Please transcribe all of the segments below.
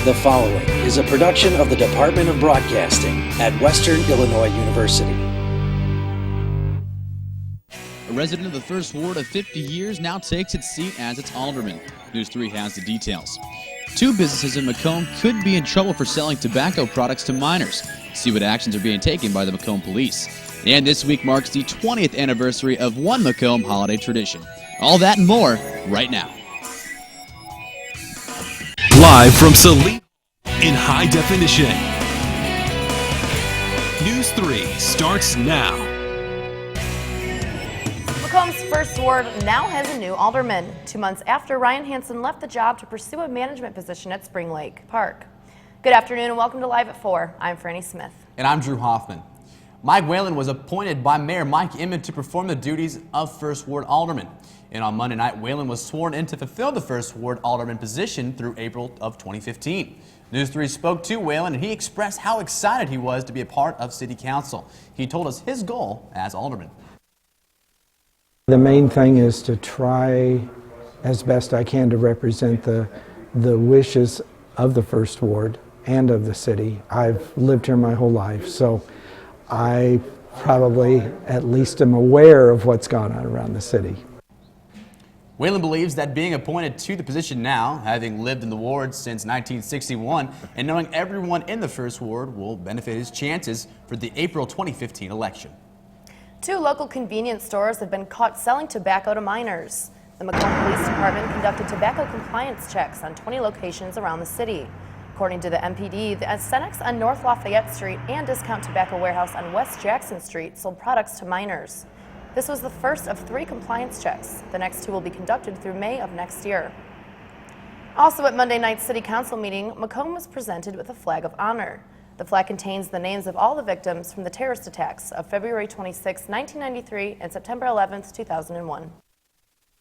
The following is a production of the Department of Broadcasting at Western Illinois University. A resident of the First Ward of 50 years now takes its seat as its alderman. News 3 has the details. Two businesses in Macomb could be in trouble for selling tobacco products to minors. See what actions are being taken by the Macomb police. And this week marks the 20th anniversary of one Macomb holiday tradition. All that and more right now. Live from Saline in high definition. News 3 starts now. Macomb's First Ward now has a new alderman, 2 months after Ryan Hansen left the job to pursue a management position at Spring Lake Park. Good afternoon and welcome to Live at 4. I'm Franny Smith. And I'm Drew Hoffman. Mike Whalen was appointed by Mayor Mike Emmett to perform the duties of First Ward alderman. And on Monday night, Whalen was sworn in to fulfill the First Ward alderman position through April of 2015. News 3 spoke to Whalen and he expressed how excited he was to be a part of City Council. He told us his goal as alderman. The main thing is to try as best I can to represent the wishes of the First Ward and of the city. I've lived here my whole life, so I probably at least am aware of what's gone on around the city. Whalen believes that being appointed to the position now, having lived in the ward since 1961, and knowing everyone in the First Ward will benefit his chances for the April 2015 election. Two local convenience stores have been caught selling tobacco to minors. The Macomb Police Department conducted tobacco compliance checks on 20 locations around the city. According to the MPD, the Cenex on North Lafayette Street and Discount Tobacco Warehouse on West Jackson Street sold products to minors. This was the first of 3 compliance checks. The next 2 will be conducted through May of next year. Also at Monday night's City Council meeting, Macomb was presented with a flag of honor. The flag contains the names of all the victims from the terrorist attacks of February 26, 1993 and September 11, 2001.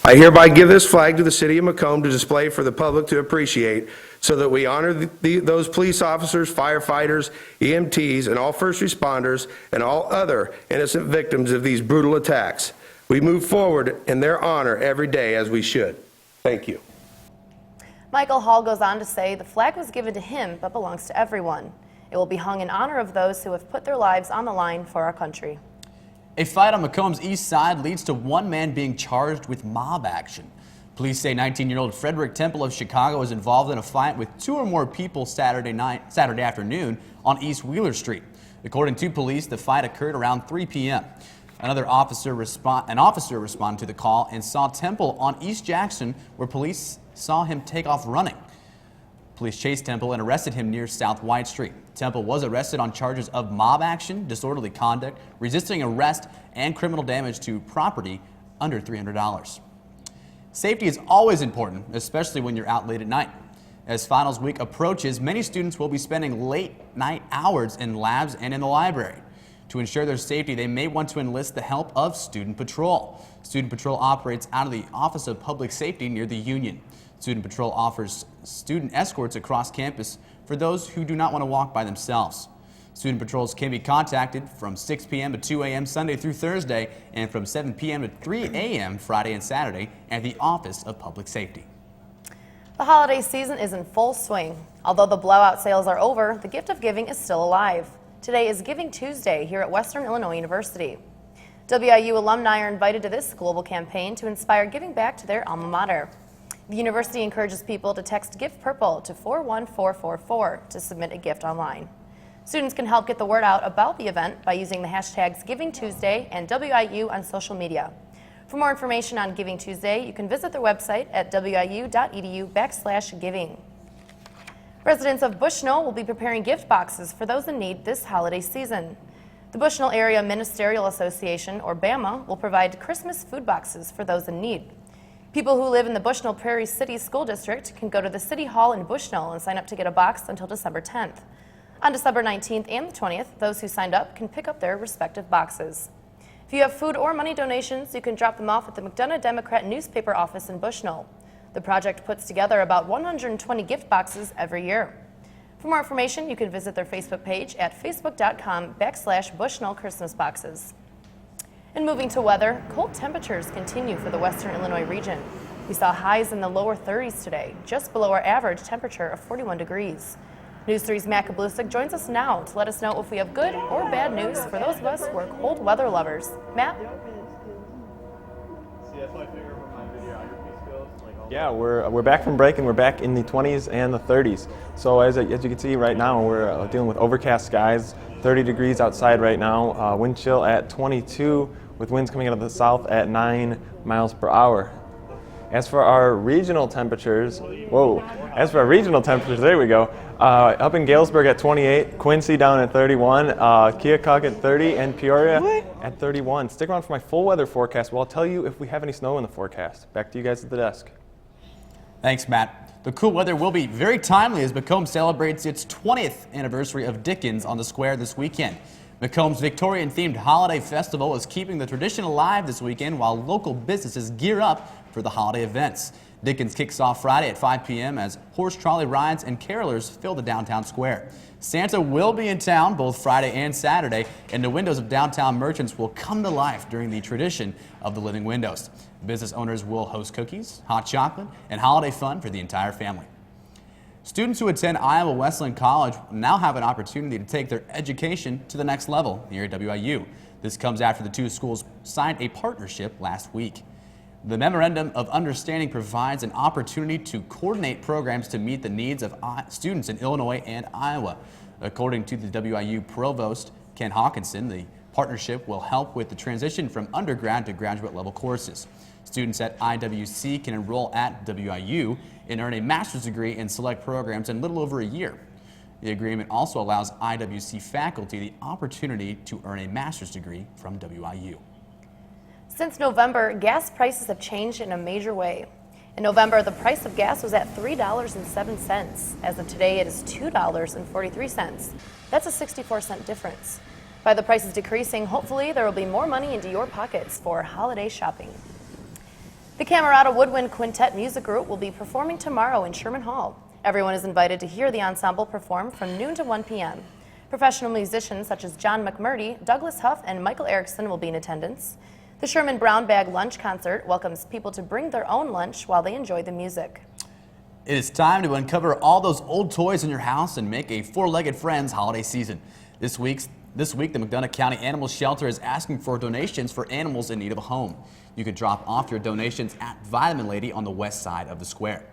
I hereby give this flag to the City of Macomb to display for the public to appreciate, so that we honor those police officers, firefighters, EMTs, and all first responders, and all other innocent victims of these brutal attacks. We move forward in their honor every day as we should. Thank you. Michael Hall goes on to say the flag was given to him but belongs to everyone. It will be hung in honor of those who have put their lives on the line for our country. A fight on Macomb's east side leads to one man being charged with mob action. Police say 19-year-old Frederick Temple of Chicago was involved in a fight with 2 or more people Saturday afternoon on East Wheeler Street. According to police, the fight occurred around 3 p.m. An officer responded to the call and saw Temple on East Jackson, where police saw him take off running. Police chased Temple and arrested him near South White Street. Temple was arrested on charges of mob action, disorderly conduct, resisting arrest, and criminal damage to property under $300. Safety is always important, especially when you're out late at night. As finals week approaches, many students will be spending late night hours in labs and in the library. To ensure their safety, they may want to enlist the help of Student Patrol. Student Patrol operates out of the Office of Public Safety near the Union. Student Patrol offers student escorts across campus for those who do not want to walk by themselves. Student patrols can be contacted from 6 p.m. to 2 a.m. Sunday through Thursday and from 7 p.m. to 3 a.m. Friday and Saturday at the Office of Public Safety. The holiday season is in full swing. Although the blowout sales are over, the gift of giving is still alive. Today is Giving Tuesday here at Western Illinois University. WIU alumni are invited to this global campaign to inspire giving back to their alma mater. The university encourages people to text Gift Purple to 41444 to submit a gift online. Students can help get the word out about the event by using the hashtags Giving Tuesday and WIU on social media. For more information on Giving Tuesday, you can visit their website at wiu.edu/giving. Residents of Bushnell will be preparing gift boxes for those in need this holiday season. The Bushnell Area Ministerial Association, or BAMA, will provide Christmas food boxes for those in need. People who live in the Bushnell Prairie City School District can go to the City Hall in Bushnell and sign up to get a box until December 10th. On December 19th and the 20th, those who signed up can pick up their respective boxes. If you have food or money donations, you can drop them off at the McDonough Democrat newspaper office in Bushnell. The project puts together about 120 gift boxes every year. For more information, you can visit their Facebook page at facebook.com/Bushnell Christmas Boxes. And moving to weather, cold temperatures continue for the Western Illinois region. We saw highs in the lower 30s today, just below our average temperature of 41 degrees. News 3's Matt Kablusik joins us now to let us know if we have good or bad news for those of us who are cold weather lovers. Matt? Yeah, we're back from break and we're back in the 20s and the 30s. So as you can see right now, we're dealing with overcast skies, 30 degrees outside right now, wind chill at 22 with winds coming out of the south at 9 miles per hour. As for our regional temperatures, there we go. Up in Galesburg at 28, Quincy down at 31, Keokuk at 30, and Peoria at 31. Stick around for my full weather forecast where I'll tell you if we have any snow in the forecast. Back to you guys at the desk. Thanks, Matt. The cool weather will be very timely as Macomb celebrates its 20th anniversary of Dickens on the square this weekend. Macomb's Victorian-themed holiday festival is keeping the tradition alive this weekend while local businesses gear up for the holiday events. Dickens kicks off Friday at 5 p.m. as horse trolley rides and carolers fill the downtown square. Santa will be in town both Friday and Saturday, and the windows of downtown merchants will come to life during the tradition of the living windows. Business owners will host cookies, hot chocolate, and holiday fun for the entire family. Students who attend Iowa Wesleyan College now have an opportunity to take their education to the next level here at WIU. This comes after the two schools signed a partnership last week. The Memorandum of Understanding provides an opportunity to coordinate programs to meet the needs of students in Illinois and Iowa. According to the WIU Provost, Ken Hawkinson, the partnership will help with the transition from undergrad to graduate level courses. Students at IWC can enroll at WIU and earn a master's degree in select programs in a little over a year. The agreement also allows IWC faculty the opportunity to earn a master's degree from WIU. Since November, gas prices have changed in a major way. In November, the price of gas was at $3.07. As of today, it is $2.43. That's a 64-cent difference. By the prices decreasing, hopefully there will be more money into your pockets for holiday shopping. The Camerata Woodwind Quintet Music Group will be performing tomorrow in Sherman Hall. Everyone is invited to hear the ensemble perform from noon to 1 p.m. Professional musicians such as John McMurdy, Douglas Huff, and Michael Erickson will be in attendance. The Sherman Brown Bag Lunch Concert welcomes people to bring their own lunch while they enjoy the music. It is time to uncover all those old toys in your house and make a four-legged friends holiday season. This week, the McDonough County Animal Shelter is asking for donations for animals in need of a home. You can drop off your donations at Vitamin Lady on the west side of the square.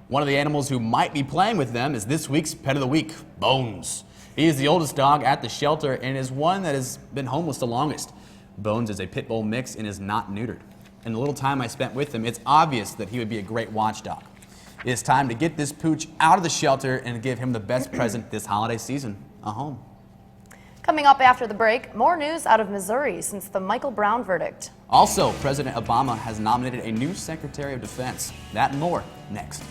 One of the animals who might be playing with them is this week's Pet of the Week, Bones. He is the oldest dog at the shelter and is one that has been homeless the longest. Bones is a pit bull mix and is not neutered. In the little time I spent with him, it's obvious that he would be a great watchdog. It is time to get this pooch out of the shelter and give him the best present this holiday season, a home. Coming up after the break, more news out of Missouri since the Michael Brown verdict. Also, President Obama has nominated a new Secretary of Defense. That and more next.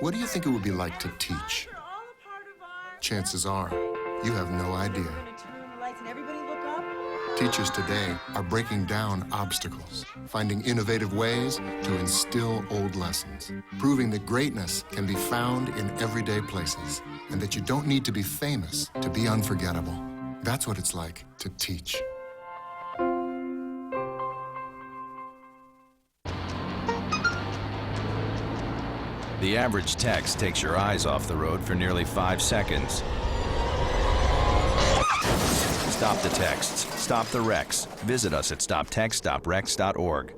What do you think it would be like to teach? Chances are, you have no idea. Teachers today are breaking down obstacles, finding innovative ways to instill old lessons, proving that greatness can be found in everyday places, and that you don't need to be famous to be unforgettable. That's what it's like to teach. The average text takes your eyes off the road for nearly 5 seconds. Stop the texts. Stop the wrecks. Visit us at stoptextstoprex.org.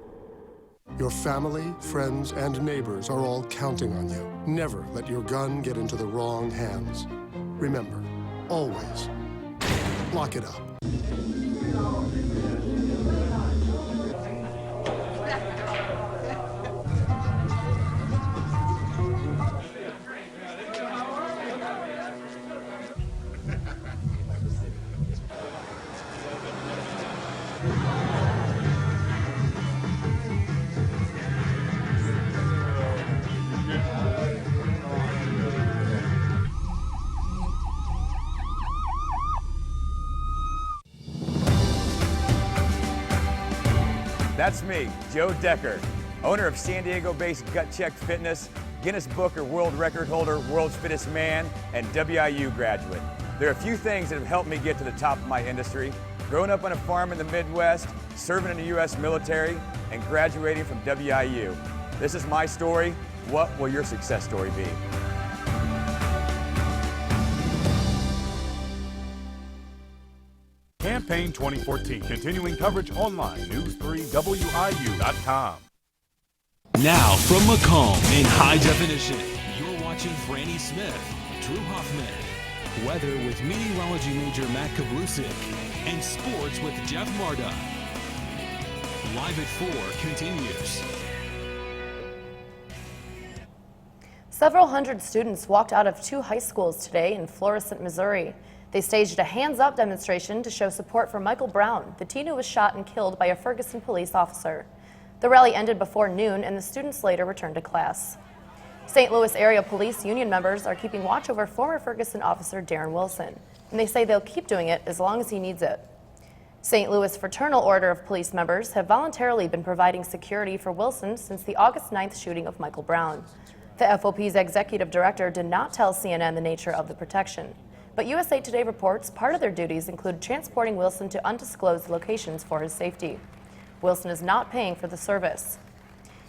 Your family, friends, and neighbors are all counting on you. Never let your gun get into the wrong hands. Remember, always lock it up. That's me, Joe Decker, owner of San Diego-based Gut Check Fitness, Guinness Book or World Record holder, World's Fittest Man, and WIU graduate. There are a few things that have helped me get to the top of my industry. Growing up on a farm in the Midwest, serving in the U.S. military, and graduating from WIU. This is my story. What will your success story be? Campaign 2014, continuing coverage online, news3wiu.com. Now from Macomb in high definition, you're watching Franny Smith, Drew Hoffman, weather with meteorology major Matt Kablusik, and sports with Jeff Marda. Live at 4 continues. Several hundred students walked out of 2 high schools today in Florissant, Missouri. They staged a hands-up demonstration to show support for Michael Brown, the teen who was shot and killed by a Ferguson police officer. The rally ended before noon, and the students later returned to class. St. Louis area police union members are keeping watch over former Ferguson officer Darren Wilson, and they say they'll keep doing it as long as he needs it. St. Louis Fraternal Order of Police members have voluntarily been providing security for Wilson since the August 9th shooting of Michael Brown. The FOP's executive director did not tell CNN the nature of the protection, but USA Today reports part of their duties include transporting Wilson to undisclosed locations for his safety. Wilson is not paying for the service.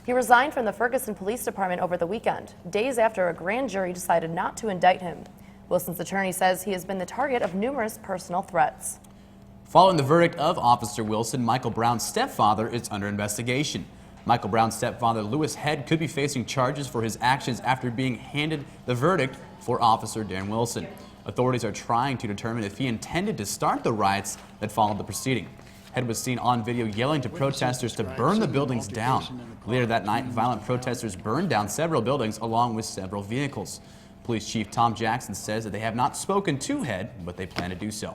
He resigned from the Ferguson Police Department over the weekend, days after a grand jury decided not to indict him. Wilson's attorney says he has been the target of numerous personal threats. Following the verdict of Officer Wilson, Michael Brown's stepfather is under investigation. Michael Brown's stepfather, Lewis Head, could be facing charges for his actions after being handed the verdict for Officer Darren Wilson. Authorities are trying to determine if he intended to start the riots that followed the proceeding. Head was seen on video yelling to protesters to burn the buildings down. Later that night, violent protesters burned down several buildings along with several vehicles. Police Chief Tom Jackson says that they have not spoken to Head, but they plan to do so.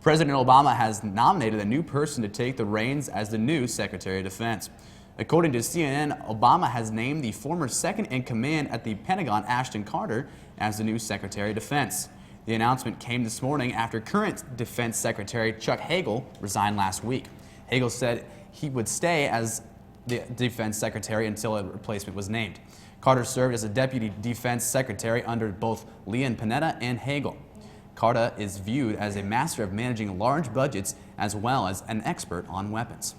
President Obama has nominated a new person to take the reins as the new Secretary of Defense. According to CNN, Obama has named the former second-in-command at the Pentagon, Ashton Carter, as the new Secretary of Defense. The announcement came this morning after current Defense Secretary Chuck Hagel resigned last week. Hagel said he would stay as the Defense Secretary until a replacement was named. Carter served as a Deputy Defense Secretary under both Leon Panetta and Hagel. Carter is viewed as a master of managing large budgets as well as an expert on weapons.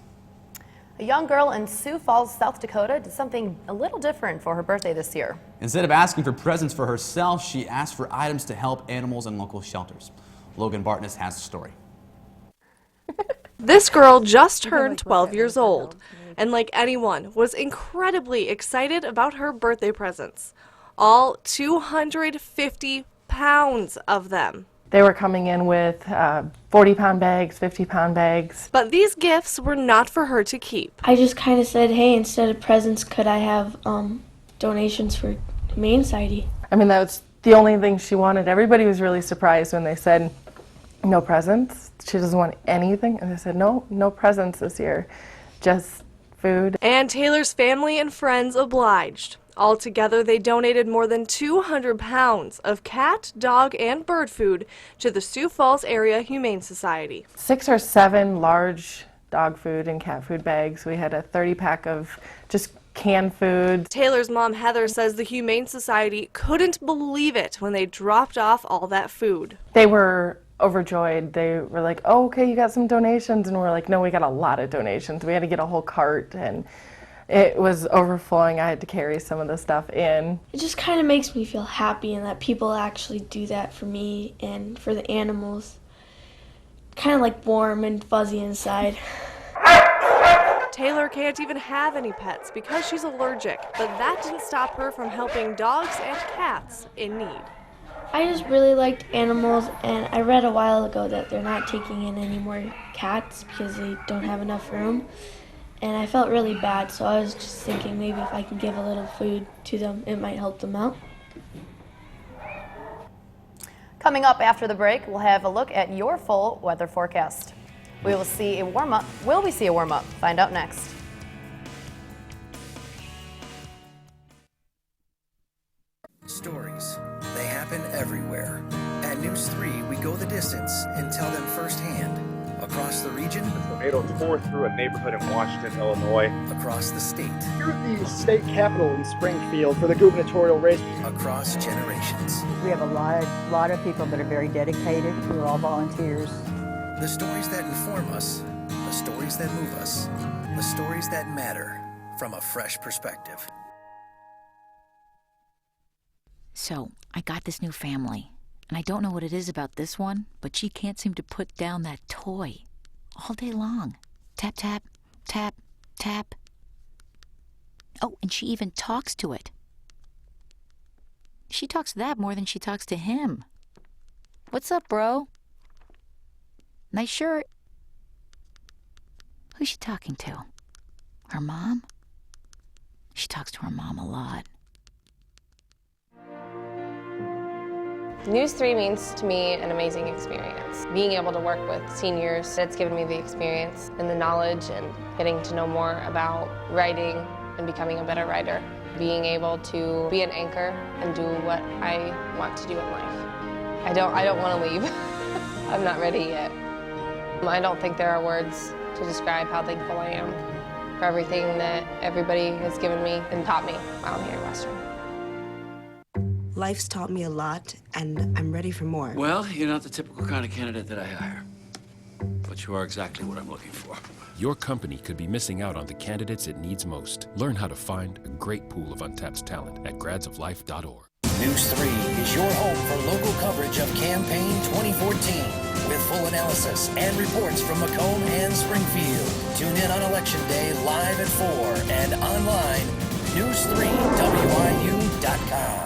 A young girl in Sioux Falls, South Dakota did something a little different for her birthday this year. Instead of asking for presents for herself, she asked for items to help animals in local shelters. Logan Bartness has the story. This girl just turned 12 years old, and like anyone, was incredibly excited about her birthday presents. All 250 pounds of them. They were coming in with 40-pound bags, 50-pound bags. But these gifts were not for her to keep. I just kind of said, hey, instead of presents, could I have donations for Humane Society? I mean, that was the only thing she wanted. Everybody was really surprised when they said, no presents. She doesn't want anything. And they said, no presents this year, just food. And Taylor's family and friends obliged. Altogether, they donated more than 200 pounds of cat, dog, and bird food to the Sioux Falls Area Humane Society. 6 or 7 large dog food and cat food bags. We had a 30-pack of just canned food. Taylor's mom, Heather, says the Humane Society couldn't believe it when they dropped off all that food. They were overjoyed. They were like, oh, okay, you got some donations. And we're like, no, we got a lot of donations. We had to get a whole cart, and it was overflowing. I had to carry some of the stuff in. It just kind of makes me feel happy and that people actually do that for me and for the animals. Kind of like warm and fuzzy inside. Taylor can't even have any pets because she's allergic, but that didn't stop her from helping dogs and cats in need. I just really liked animals, and I read a while ago that they're not taking in any more cats because they don't have enough room. And I felt really bad, so I was just thinking maybe if I can give a little food to them, it might help them out. Coming up after the break, we'll have a look at your full weather forecast. Will we see a warm-up? Find out next. Stories. They happen everywhere. At News 3, we go the distance and tell them firsthand. A across the region, The tornado tore through a neighborhood in Washington, Illinois. across the state, Here at the state capitol in Springfield for the gubernatorial race. across generations. We have a lot of people that are very dedicated. We're all volunteers. The stories that inform us, the stories that move us, the stories that matter from a fresh perspective. So, I got this new family, and I don't know what it is about this one, but she can't seem to put down that toy all day long. Tap, tap, tap, tap. Oh, and she even talks to it. She talks to that more than she talks to him. What's up, bro? Nice shirt. Who's she talking to? Her mom? She talks to her mom a lot. NEWS3 means to me an amazing experience. Being able to work with seniors, it's given me the experience and the knowledge and getting to know more about writing and becoming a better writer. Being able to be an anchor and do what I want to do in life. I don't want to leave. I'm not ready yet. I don't think there are words to describe how thankful I am for everything that everybody has given me and taught me while I'm here at Western. Life's taught me a lot, and I'm ready for more. Well, you're not the typical kind of candidate that I hire, but you are exactly what I'm looking for. Your company could be missing out on the candidates it needs most. Learn how to find a great pool of untapped talent at gradsoflife.org. News 3 is your home for local coverage of Campaign 2014 with full analysis and reports from Macomb and Springfield. Tune in on Election Day live at 4 and online, news3wiu.com.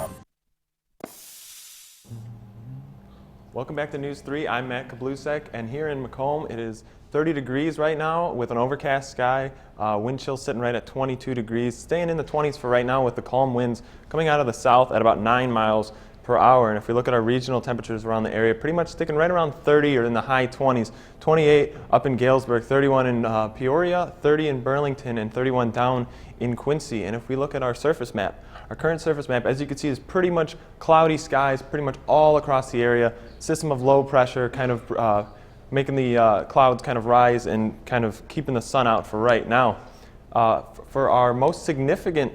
Welcome back to News 3. I'm Matt Kablusek, and here in Macomb it is 30 degrees right now with an overcast sky. Wind chill sitting right at 22 degrees, staying in the 20s for right now with the calm winds coming out of the south at about 9 miles per hour. And if we look at our regional temperatures around the area, pretty much sticking right around 30 or in the high 20s. 28 up in Galesburg, 31 in Peoria, 30 in Burlington, and 31 down in Quincy. And if we look at our surface map, our current surface map, as you can see, is pretty much cloudy skies pretty much all across the area. System of low pressure kind of making the clouds kind of rise and kind of keeping the sun out for right now. For our most significant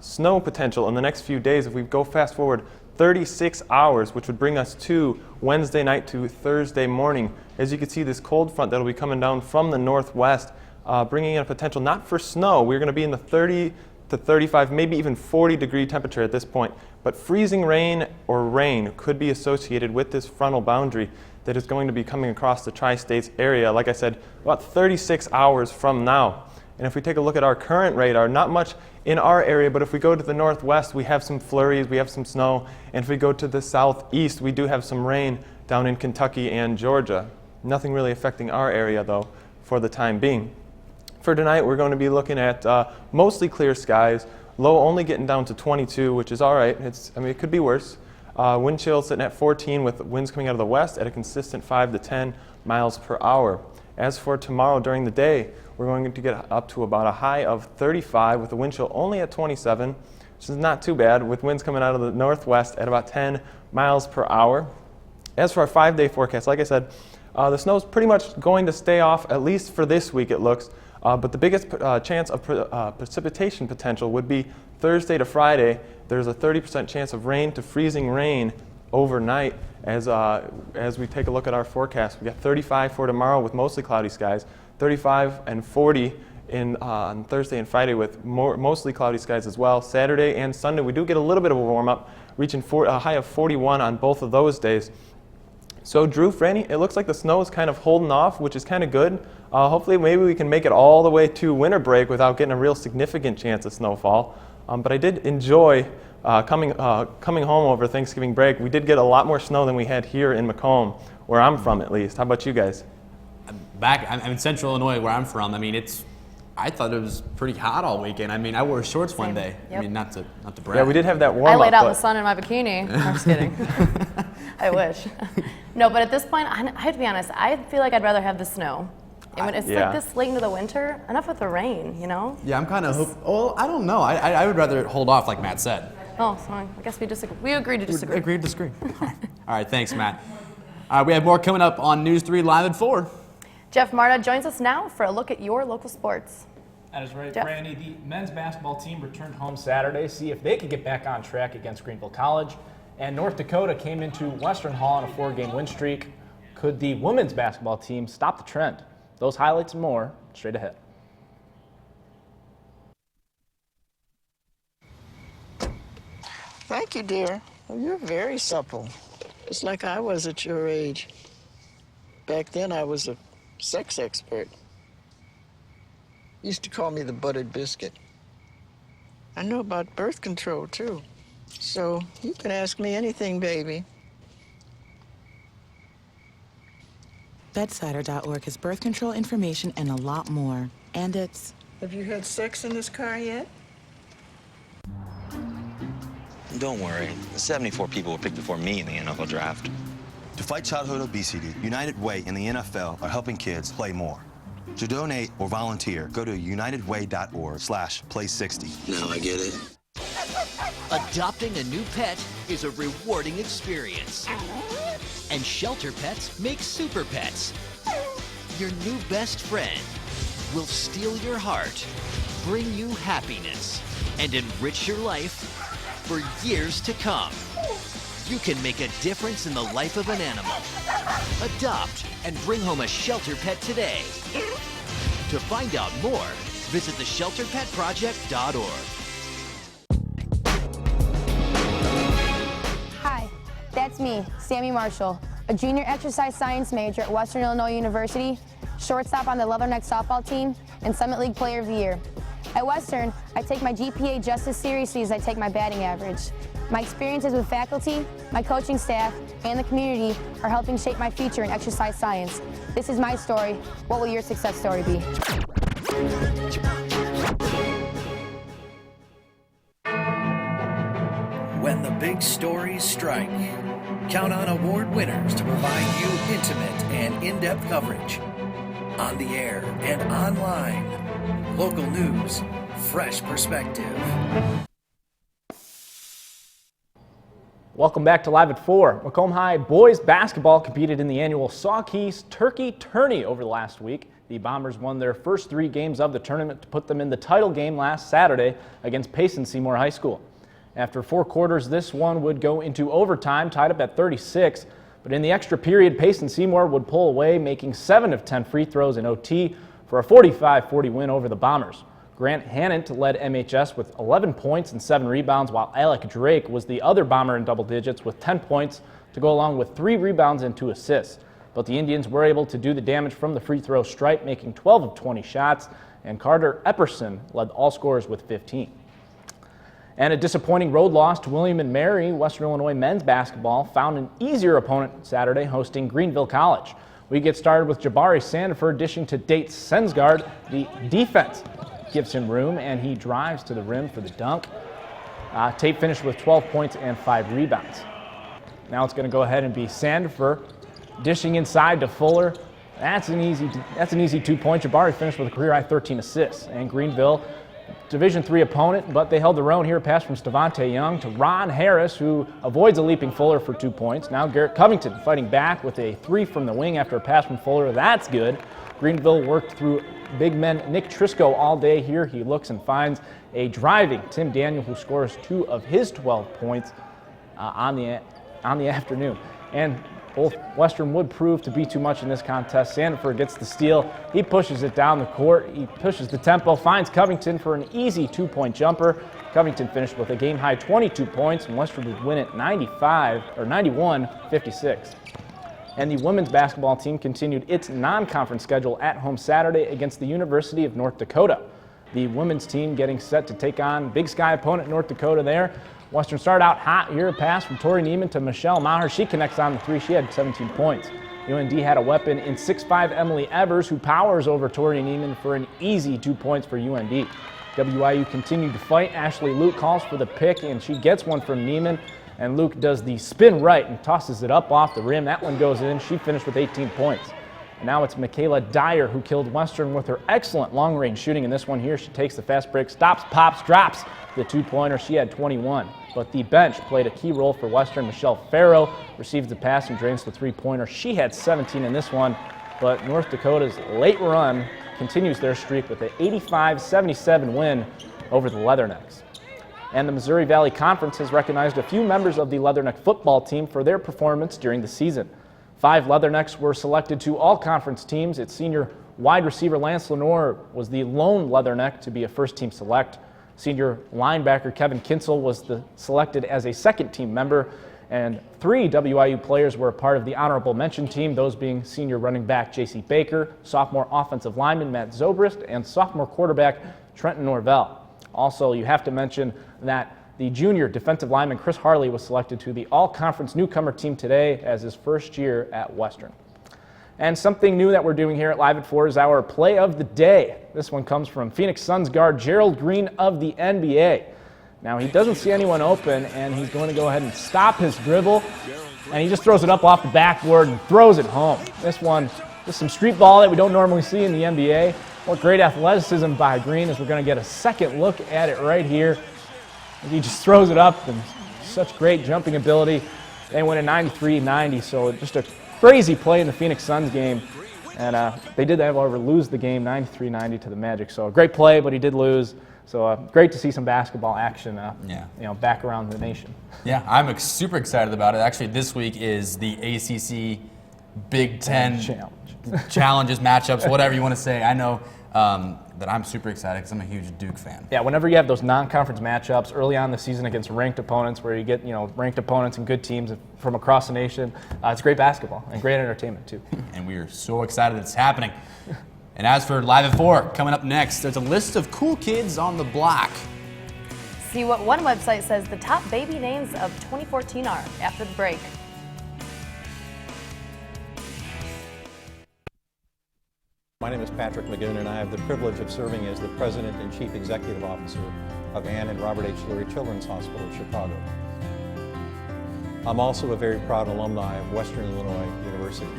snow potential in the next few days, if we go fast forward 36 hours, which would bring us to Wednesday night to Thursday morning. As you can see, this cold front that will be coming down from the northwest, bringing in a potential not for snow. We're going to be in the 30 to 35, maybe even 40 degree temperature at this point. But freezing rain or rain could be associated with this frontal boundary that is going to be coming across the tri-states area, like I said, about 36 hours from now. And if we take a look at our current radar, not much in our area, but if we go to the northwest, we have some flurries, we have some snow. And if we go to the southeast, we do have some rain down in Kentucky and Georgia. Nothing really affecting our area, though, for the time being. For tonight, we're going to be looking at mostly clear skies, low only getting down to 22, which is all right. It could be worse. Wind chill sitting at 14 with winds coming out of the west at a consistent 5 to 10 miles per hour. As for tomorrow during the day, we're going to get up to about a high of 35 with a wind chill only at 27, which is not too bad, with winds coming out of the northwest at about 10 miles per hour. As for our 5-day forecast, like I said, the snow is pretty much going to stay off, at least for this week it looks. But the biggest chance of precipitation potential would be Thursday to Friday. There's a 30% chance of rain to freezing rain overnight. As we take a look at our forecast, we got 35 for tomorrow with mostly cloudy skies, 35 and 40 on Thursday and Friday with mostly cloudy skies as well. Saturday and Sunday, we do get a little bit of a warm up, reaching a high of 41 on both of those days. So Drew, Franny, it looks like the snow is kind of holding off, which is kind of good. Hopefully maybe we can make it all the way to winter break without getting a real significant chance of snowfall. But I did enjoy coming home over Thanksgiving break. We did get a lot more snow than we had here in Macomb, where I'm from at least. How about you guys? I'm in central Illinois where I'm from. I thought it was pretty hot all weekend. I wore shorts one day. Yep. Not to brag. Yeah, we did have that warm up. I laid out in the sun in my bikini. I'm just kidding. I wish. No, but at this point, I have to be honest, I feel like I'd rather have the snow. It's like this late into the winter, enough with the rain, you know? Yeah, I'm kind of I don't know. I would rather hold off, like Matt said. Oh, so I guess we disagree. We agreed to disagree. We agreed to disagree. All right, thanks, Matt. We have more coming up on News 3 Live at 4. Jeff Marta joins us now for a look at your local sports. That is right, Jeff. Brandy. The men's basketball team returned home Saturday, see if they could get back on track against Greenville College. And North Dakota came into Western Hall on a 4-game win streak. Could the women's basketball team stop the trend? Those highlights and more straight ahead. Thank you, dear. You're very supple. It's like I was at your age. Back then, I was a sex expert. Used to call me the buttered biscuit. I know about birth control, too. So you can ask me anything, baby. Bedsider.org has birth control information and a lot more. And it's... Have you had sex in this car yet? Don't worry. 74 people were picked before me in the NFL draft. To fight childhood obesity, United Way and the NFL are helping kids play more. To donate or volunteer, go to unitedway.org/play60. Now I get it. Adopting a new pet is a rewarding experience. And Shelter Pets makes super pets. Your new best friend will steal your heart, bring you happiness, and enrich your life for years to come. You can make a difference in the life of an animal. Adopt and bring home a shelter pet today. To find out more, visit theshelterpetproject.org. Hi, that's me, Sammy Marshall, a junior exercise science major at Western Illinois University, shortstop on the Leatherneck softball team, and Summit League Player of the Year. At Western, I take my GPA just as seriously as I take my batting average. My experiences with faculty, my coaching staff, and the community are helping shape my future in exercise science. This is my story. What will your success story be? When the big stories strike, count on award winners to provide you intimate and in-depth coverage. On the air and online. Local news, fresh perspective. Welcome back to Live at 4. Macomb High boys basketball competed in the annual Sawkeys Turkey Tourney over the last week. The Bombers won their first 3 games of the tournament to put them in the title game last Saturday against Payson Seymour High School. After 4 quarters, this one would go into overtime, tied up at 36. But in the extra period, Payson Seymour would pull away, making 7 of 10 free throws in OT for a 45-40 win over the Bombers. Grant Hannant led MHS with 11 points and 7 rebounds, while Alec Drake was the other Bomber in double digits with 10 points to go along with 3 rebounds and 2 assists. But the Indians were able to do the damage from the free throw stripe, making 12 of 20 shots, and Carter Epperson led all scorers with 15. And a disappointing road loss to William & Mary. Western Illinois men's basketball found an easier opponent Saturday, hosting Greenville College. We get started with Jabari Sandefur dishing to Date Sensgaard. The defense gives him room, and he drives to the rim for the dunk. Tate finished with 12 points and 5 rebounds. Now it's going to go ahead and be Sandefur dishing inside to Fuller. That's an easy 2-point. Jabari finished with a career-high 13 assists. And Greenville, Division III opponent, but they held their own here. Pass from Stavante Young to Ron Harris, who avoids a leaping Fuller for 2 points. Now Garrett Covington fighting back with a 3 from the wing after a pass from Fuller. That's good. Greenville worked through big men Nick Trisco all day here. He looks and finds a driving Tim Daniel, who scores 2 of his 12 points on the afternoon. And both Western would prove to be too much in this contest. Sandefur gets the steal. He pushes it down the court. He pushes the tempo, finds Covington for an easy 2-point jumper. Covington finished with a game-high 22 points, and Western would win it 91-56. And the women's basketball team continued its non-conference schedule at home Saturday against the University of North Dakota. The women's team getting set to take on Big Sky opponent North Dakota there. Western started out hot here. A pass from Tori Neiman to Michelle Maher. She connects on the 3. She had 17 points. UND had a weapon in 6'5" Emily Evers, who powers over Tori Neiman for an easy 2 points for UND. WIU continued to fight. Ashley Luke calls for the pick, and she gets one from Neiman. And Luke does the spin right and tosses it up off the rim. That one goes in. She finished with 18 points. And now it's Michaela Dyer who killed Western with her excellent long-range shooting in this one here. She takes the fast break, stops, pops, drops the 2-pointer. She had 21. But the bench played a key role for Western. Michelle Farrow receives the pass and drains the 3-pointer. She had 17 in this one. but North Dakota's late run continues their streak with an 85-77 win over the Leathernecks. And the Missouri Valley Conference has recognized a few members of the Leatherneck football team for their performance during the season. 5 Leathernecks were selected to all-conference teams. Its senior wide receiver Lance Lenore was the lone Leatherneck to be a first-team select. Senior linebacker Kevin Kinsel was selected as a second-team member, and 3 WIU players were a part of the honorable mention team, those being senior running back J.C. Baker, sophomore offensive lineman Matt Zobrist, and sophomore quarterback Trenton Norvell. Also, you have to mention that the junior defensive lineman Chris Harley was selected to the all-conference newcomer team today as his first year at Western. And something new that we're doing here at Live at 4 is our play of the day. This one comes from Phoenix Suns guard Gerald Green of the NBA. Now, he doesn't see anyone open, and he's going to go ahead and stop his dribble, and he just throws it up off the backboard and throws it home. This one, just some street ball that we don't normally see in the NBA. What great athleticism by Green, as we're going to get a second look at it right here. He just throws it up, and such great jumping ability. They win a 93-90, so just a crazy play in the Phoenix Suns game. And they did, however, lose the game 93-90 to the Magic. So a great play, but he did lose. So great to see some basketball action back around the nation. Yeah, I'm super excited about it. Actually, this week is the ACC Big Ten challenges, matchups, whatever you want to say. I know that I'm super excited because I'm a huge Duke fan. Yeah, whenever you have those non-conference matchups early on in the season against ranked opponents, where you get ranked opponents and good teams from across the nation, it's great basketball and great entertainment too. And we are so excited it's happening. And as for Live at 4, coming up next, there's a list of cool kids on the block. See what one website says the top baby names of 2014 are after the break. My name is Patrick Magoon, and I have the privilege of serving as the President and Chief Executive Officer of Ann and Robert H. Lurie Children's Hospital of Chicago. I'm also a very proud alumni of Western Illinois University.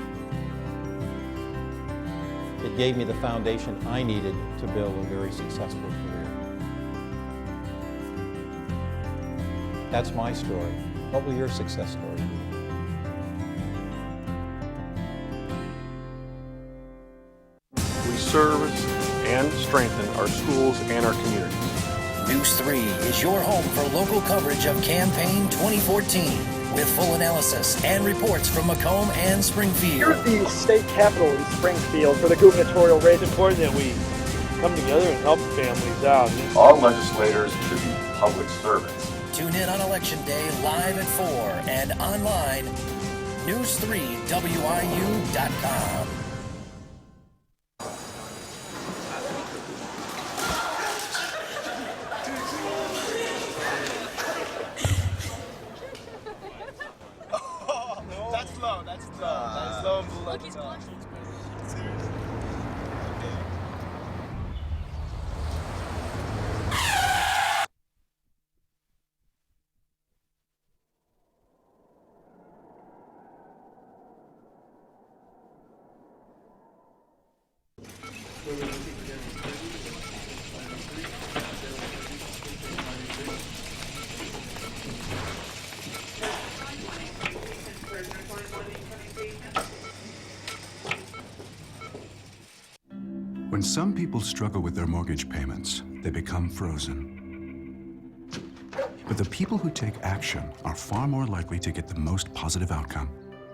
It gave me the foundation I needed to build a very successful career. That's my story. What will your success story be? We service and strengthen our schools and our communities. News 3 is your home for local coverage of Campaign 2014 with full analysis and reports from Macomb and Springfield. Here at the state capitol in Springfield for the gubernatorial race. It's important that we come together and help families out. All legislators should be public servants. Tune in on Election Day live at 4 and online, news3wiu.com. When some people struggle with their mortgage payments, they become frozen. But the people who take action are far more likely to get the most positive outcome.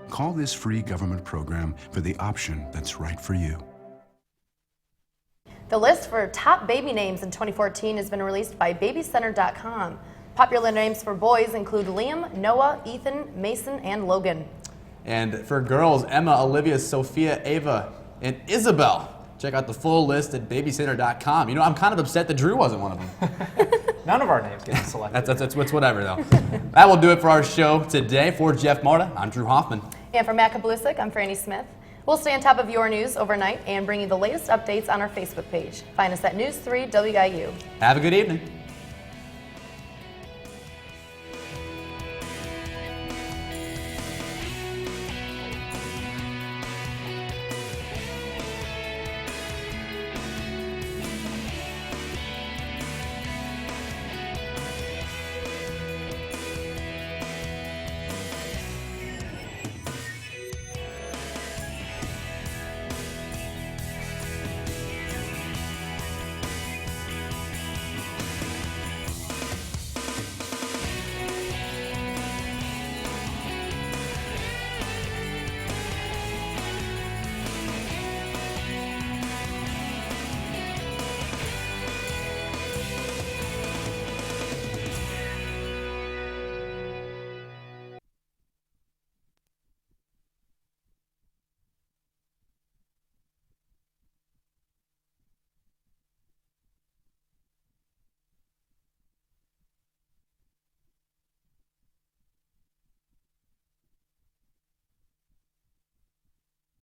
Call this free government program for the option that's right for you. The list for top baby names in 2014 has been released by BabyCenter.com. Popular names for boys include Liam, Noah, Ethan, Mason, and Logan. And for girls, Emma, Olivia, Sophia, Ava, and Isabel. Check out the full list at BabyCenter.com. You know, I'm kind of upset that Drew wasn't one of them. None of our names get selected. That's whatever, though. That will do it for our show today. For Jeff Marta, I'm Drew Hoffman. And for Matt Kablusik, I'm Franny Smith. We'll stay on top of your news overnight and bring you the latest updates on our Facebook page. Find us at News 3 WIU. Have a good evening.